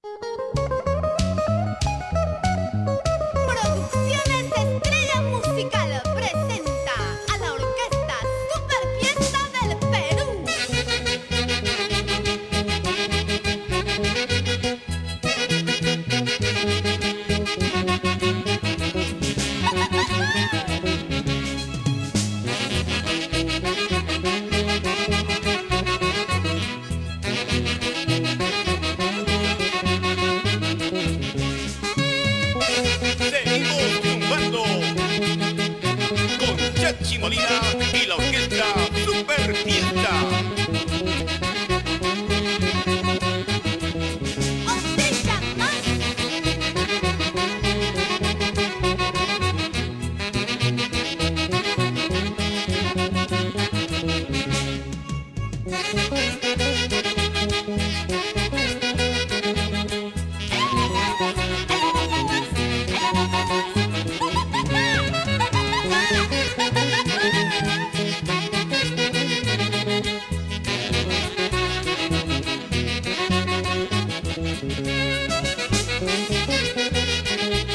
Producciones Estrella Musical presenta a la Orquesta Super Fiesta del Perú. Seguimos triunfando con Chachi Molina y la orquesta Super Fiesta. Otrilla más.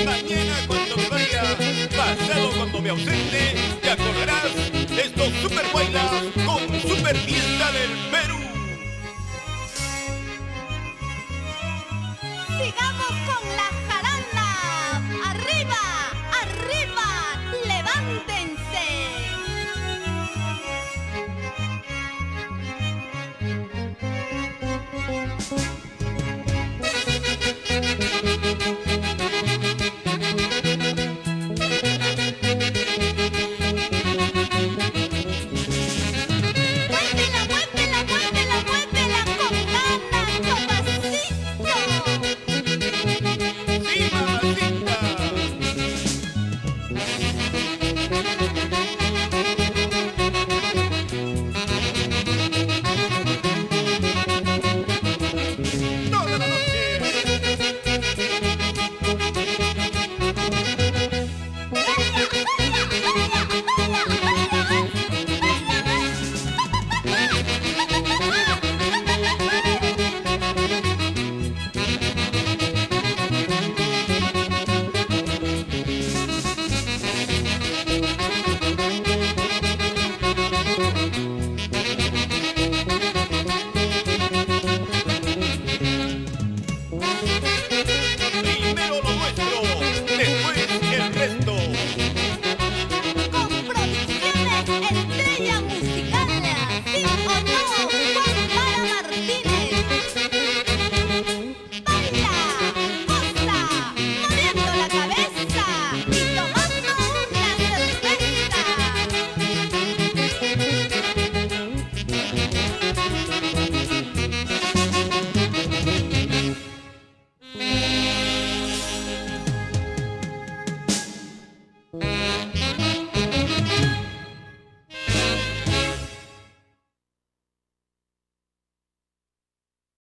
Mañana cuando me vaya, pasado cuando me ausente, te acordarás de estos Super Bailas con Super Fiesta del Perú. Sigamos con la jarana. Arriba, arriba, levántense.